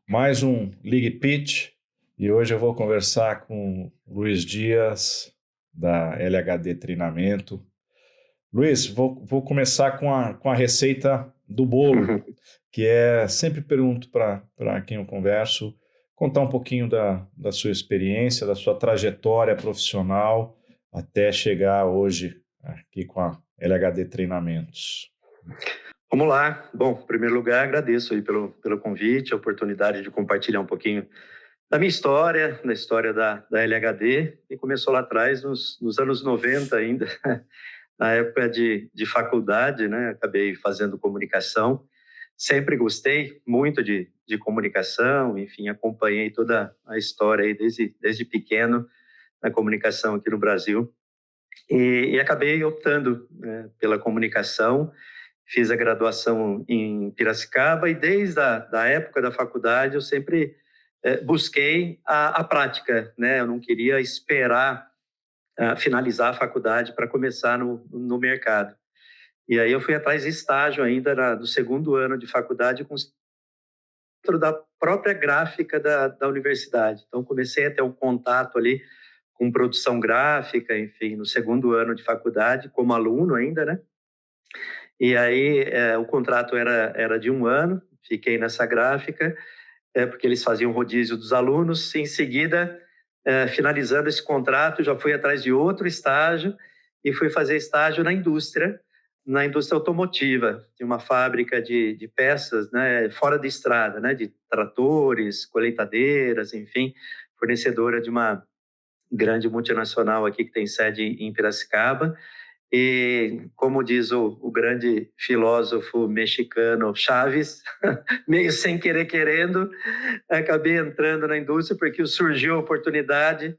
mais um League Pitch e hoje eu vou conversar com o Luiz Dias, da LHD Treinamento. Luiz, vou começar com a receita do bolo, que sempre pergunto para quem eu converso, contar um pouquinho da sua experiência, da sua trajetória profissional, até chegar hoje aqui com a LHD Treinamentos. Vamos lá. Bom, em primeiro lugar, agradeço aí pelo convite, a oportunidade de compartilhar um pouquinho da minha história, da história da LHD, que começou lá atrás, nos anos 90 ainda, na época de faculdade, né? Acabei fazendo comunicação. Sempre gostei muito de comunicação, enfim, acompanhei toda a história aí desde pequeno na comunicação aqui no Brasil. E acabei optando, né, pela comunicação. Fiz a graduação em Piracicaba e desde a época da faculdade eu sempre busquei a prática, né? Eu não queria esperar finalizar a faculdade para começar no mercado. E aí eu fui atrás de estágio ainda do segundo ano de faculdade dentro da própria gráfica da universidade. Então comecei a ter um contato ali com produção gráfica, enfim, no segundo ano de faculdade, como aluno ainda, né? E aí o contrato era de 1 ano, fiquei nessa gráfica, porque eles faziam rodízio dos alunos. Em seguida, finalizando esse contrato, já fui atrás de outro estágio e fui fazer estágio na indústria automotiva, de uma fábrica de peças, né, fora de estrada, né, de tratores, colheitadeiras, enfim, fornecedora de uma grande multinacional aqui que tem sede em Piracicaba. E, como diz o grande filósofo mexicano Chaves, meio sem querer querendo, acabei entrando na indústria porque surgiu a oportunidade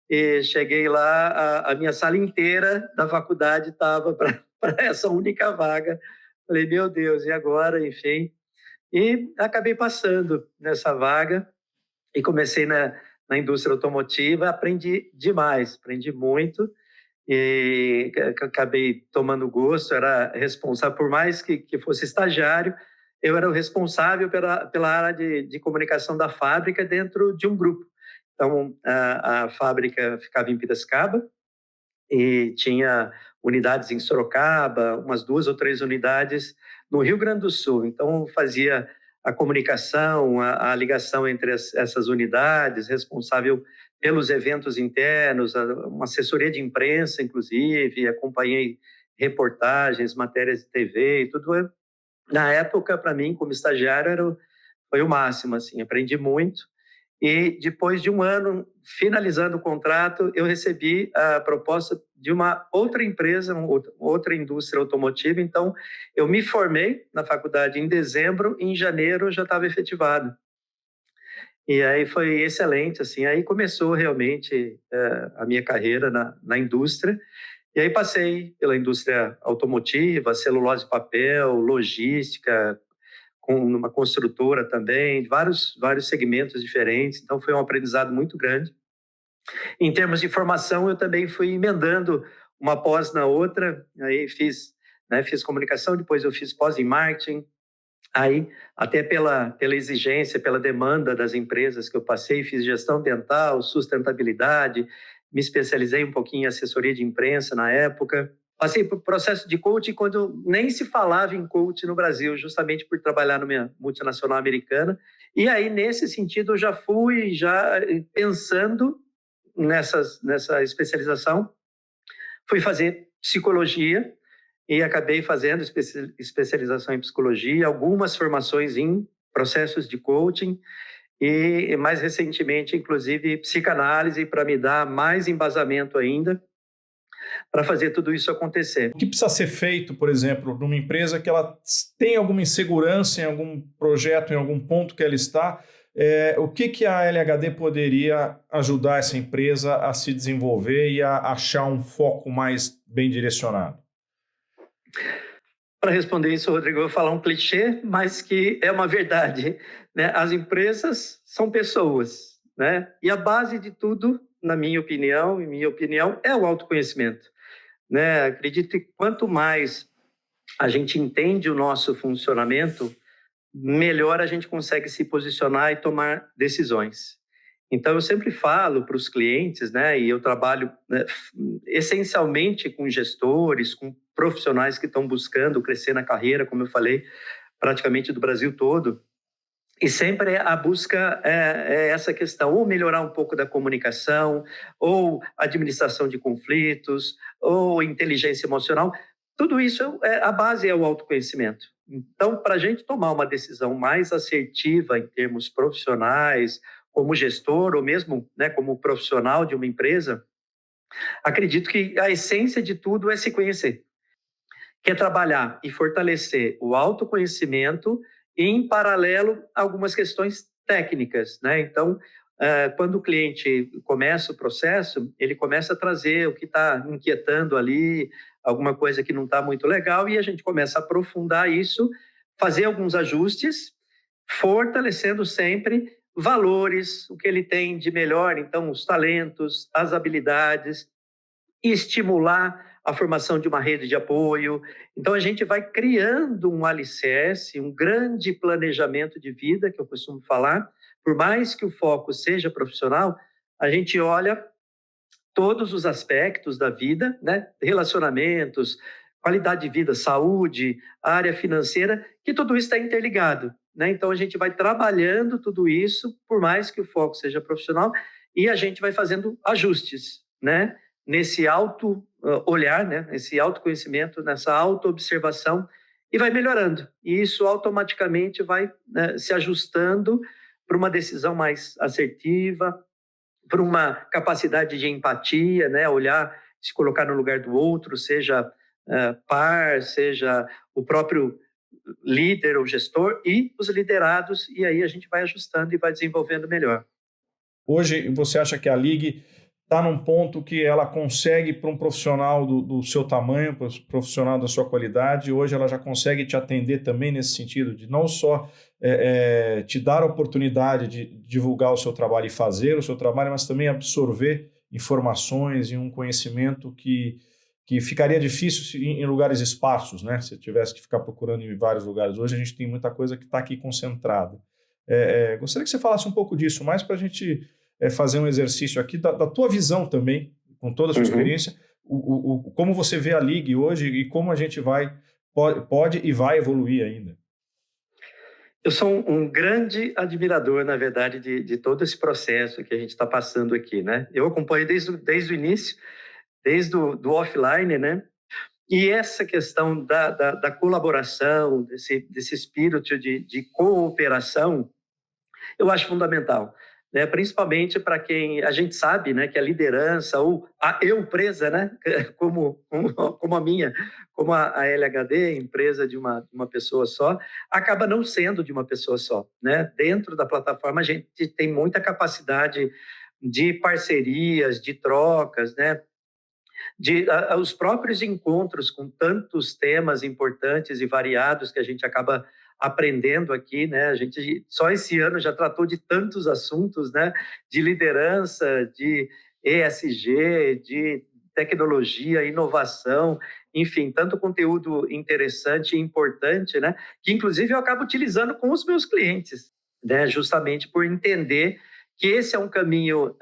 e cheguei lá, a minha sala inteira da faculdade estava para essa única vaga. Falei, meu Deus, e agora? Enfim, e acabei passando nessa vaga e comecei na indústria automotiva. Aprendi demais, aprendi muito, e acabei tomando gosto. Era responsável, por mais que fosse estagiário, eu era o responsável pela área de comunicação da fábrica dentro de um grupo. Então, a fábrica ficava em Piracicaba e tinha unidades em Sorocaba, umas 2 ou 3 unidades no Rio Grande do Sul. Então, fazia a comunicação, a ligação entre essas unidades, responsável pelos eventos internos, uma assessoria de imprensa, inclusive, acompanhei reportagens, matérias de TV e tudo. Na época, para mim, como estagiário, foi o máximo, assim, aprendi muito. E depois de 1 ano, finalizando o contrato, eu recebi a proposta de uma outra empresa, outra indústria automotiva. Então, eu me formei na faculdade em dezembro, e em janeiro eu já estava efetivado. E aí foi excelente, assim. Aí começou realmente a minha carreira na indústria. E aí passei pela indústria automotiva, celulose e papel, logística, com uma construtora também, vários segmentos diferentes. Então, foi um aprendizado muito grande. Em termos de formação, eu também fui emendando uma pós na outra. Aí fiz comunicação, depois eu fiz pós em marketing. Aí, até pela exigência, pela demanda das empresas que eu passei, fiz gestão dental, sustentabilidade, me especializei um pouquinho em assessoria de imprensa na época. Passei por processo de coaching quando nem se falava em coaching no Brasil, justamente por trabalhar numa multinacional americana. E aí, nesse sentido, eu já fui pensando nessa especialização. Fui fazer psicologia e acabei fazendo especialização em psicologia, algumas formações em processos de coaching e, mais recentemente, inclusive, psicanálise, para me dar mais embasamento ainda para fazer tudo isso acontecer. O que precisa ser feito, por exemplo, numa empresa que ela tem alguma insegurança em algum projeto, em algum ponto que ela está? O que a LHD poderia ajudar essa empresa a se desenvolver e a achar um foco mais bem direcionado? Para responder isso, Rodrigo, eu vou falar um clichê, mas que é uma verdade, né? As empresas são pessoas, né? E a base de tudo, na minha opinião, é o autoconhecimento, né? Acredito que quanto mais a gente entende o nosso funcionamento, melhor a gente consegue se posicionar e tomar decisões. Então, eu sempre falo para os clientes, né, e eu trabalho, né, essencialmente com gestores, com profissionais que estão buscando crescer na carreira, como eu falei, praticamente do Brasil todo, e sempre a busca é essa questão, ou melhorar um pouco da comunicação, ou administração de conflitos, ou inteligência emocional. Tudo isso, a base é o autoconhecimento. Então, para a gente tomar uma decisão mais assertiva em termos profissionais, como gestor, ou mesmo, né, como profissional de uma empresa, acredito que a essência de tudo é se conhecer. Quer trabalhar e fortalecer o autoconhecimento e, em paralelo, algumas questões técnicas, né? Então, quando o cliente começa o processo, ele começa a trazer o que está inquietando ali, alguma coisa que não está muito legal, e a gente começa a aprofundar isso, fazer alguns ajustes, fortalecendo sempre valores, o que ele tem de melhor, então, os talentos, as habilidades, e estimular a formação de uma rede de apoio. Então, a gente vai criando um alicerce, um grande planejamento de vida, que eu costumo falar. Por mais que o foco seja profissional, a gente olha todos os aspectos da vida, né? Relacionamentos, qualidade de vida, saúde, área financeira, que tudo isso está interligado, né? Então, a gente vai trabalhando tudo isso, por mais que o foco seja profissional, e a gente vai fazendo ajustes, né? Nesse auto olhar, né? Esse autoconhecimento, nessa autoobservação, e vai melhorando. E isso automaticamente vai, né, se ajustando para uma decisão mais assertiva, para uma capacidade de empatia, né? Olhar, se colocar no lugar do outro, seja par, seja o próprio líder ou gestor e os liderados, e aí a gente vai ajustando e vai desenvolvendo melhor. Hoje, você acha que a Ligue está num ponto que ela consegue, para um profissional do seu tamanho, para um profissional da sua qualidade, hoje ela já consegue te atender também nesse sentido, de não só te dar a oportunidade de divulgar o seu trabalho e fazer o seu trabalho, mas também absorver informações e um conhecimento que ficaria difícil em lugares esparsos, né? Se tivesse que ficar procurando em vários lugares. Hoje a gente tem muita coisa que está aqui concentrada. Gostaria que você falasse um pouco disso, mais para a gente fazer um exercício aqui da tua visão também, com toda a sua experiência, como você vê a Ligue hoje e como a gente pode e vai evoluir ainda. Eu sou um grande admirador, na verdade, de todo esse processo que a gente está passando aqui, né? Eu acompanho desde o início, desde do offline, né? E essa questão da colaboração, desse espírito de cooperação, eu acho fundamental, né? Principalmente para quem a gente sabe, né, que a liderança ou a empresa, né, como a minha, como a LHD, empresa de uma pessoa só, acaba não sendo de uma pessoa só, né? Dentro da plataforma a gente tem muita capacidade de parcerias, de trocas, né? Os próprios encontros com tantos temas importantes e variados que a gente acaba aprendendo aqui, né? A gente só esse ano já tratou de tantos assuntos, né? De liderança, de ESG, de tecnologia, inovação, enfim, tanto conteúdo interessante e importante, né? Que inclusive eu acabo utilizando com os meus clientes, né? Justamente por entender que esse é um caminho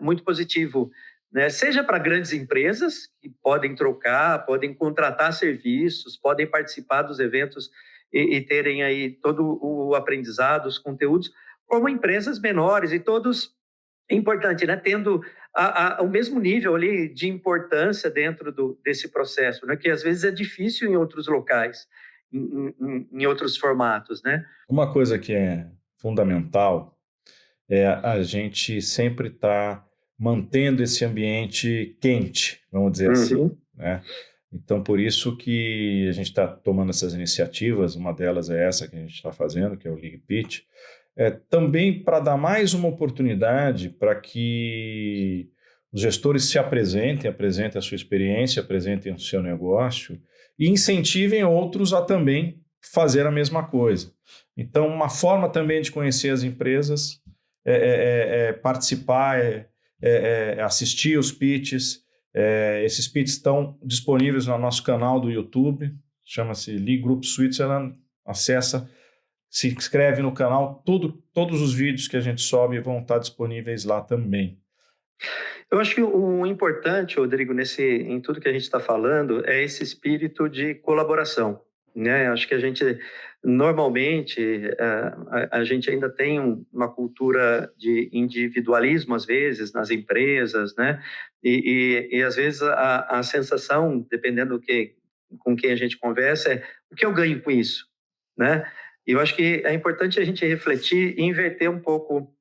muito positivo, né? Seja para grandes empresas que podem trocar, podem contratar serviços, podem participar dos eventos e terem aí todo o aprendizado, os conteúdos, como empresas menores e todos, é importante, né? Tendo o mesmo nível ali de importância dentro desse processo, né? Que às vezes é difícil em outros locais, em outros formatos, né? Uma coisa que é fundamental é a gente sempre estar mantendo esse ambiente quente, vamos dizer assim, né? Então, por isso que a gente está tomando essas iniciativas, uma delas é essa que a gente está fazendo, que é o Ligue Pitch, também para dar mais uma oportunidade para que os gestores se apresentem a sua experiência, apresentem o seu negócio e incentivem outros a também fazer a mesma coisa. Então, uma forma também de conhecer as empresas participar, assistir os pitches. Esses pitches estão disponíveis no nosso canal do YouTube, chama-se Ligue Group Switzerland. Acessa, se inscreve no canal, todos os vídeos que a gente sobe vão estar disponíveis lá também. Eu acho que o importante, Rodrigo, em tudo que a gente está falando, é esse espírito de colaboração, né? Acho que a gente, normalmente, a gente ainda tem uma cultura de individualismo, às vezes, nas empresas, né? E às vezes, a sensação, dependendo com quem a gente conversa, é o que eu ganho com isso, né? E eu acho que é importante a gente refletir e inverter um pouco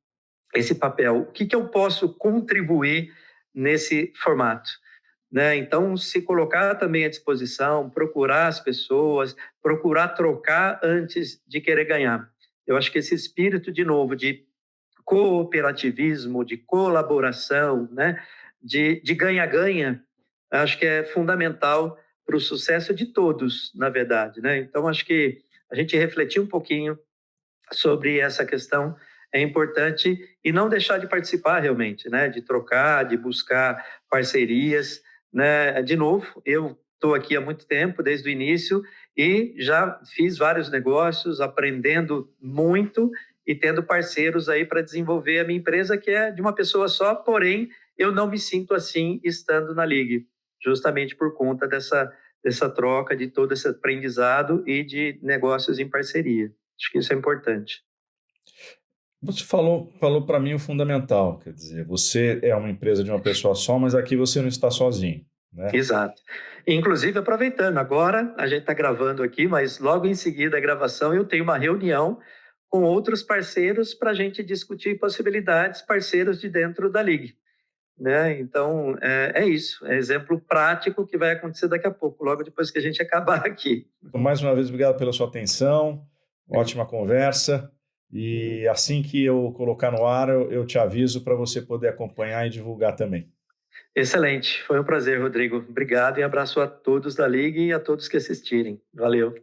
esse papel. O que eu posso contribuir nesse formato? Né? Então, se colocar também à disposição, procurar as pessoas, procurar trocar antes de querer ganhar. Eu acho que esse espírito, de novo, de cooperativismo, de colaboração, né? de ganha-ganha, acho que é fundamental para o sucesso de todos, na verdade. Né? Então, acho que a gente refletir um pouquinho sobre essa questão é importante e não deixar de participar realmente, né? De trocar, de buscar parcerias, né? De novo, eu estou aqui há muito tempo, desde o início, e já fiz vários negócios, aprendendo muito e tendo parceiros aí para desenvolver a minha empresa, que é de uma pessoa só, porém, eu não me sinto assim estando na Ligue, justamente por conta dessa troca, de todo esse aprendizado e de negócios em parceria. Acho que isso é importante. Você falou para mim o fundamental, quer dizer, você é uma empresa de uma pessoa só, mas aqui você não está sozinho, né? Exato. Inclusive, aproveitando, agora a gente está gravando aqui, mas logo em seguida a gravação eu tenho uma reunião com outros parceiros para a gente discutir possibilidades, parceiros de dentro da Ligue. Né? Então, é isso, é exemplo prático que vai acontecer daqui a pouco, logo depois que a gente acabar aqui. Mais uma vez, obrigado pela sua atenção, ótima conversa, e assim que eu colocar no ar, eu te aviso para você poder acompanhar e divulgar também. Excelente, foi um prazer, Rodrigo. Obrigado e abraço a todos da Ligue e a todos que assistirem. Valeu.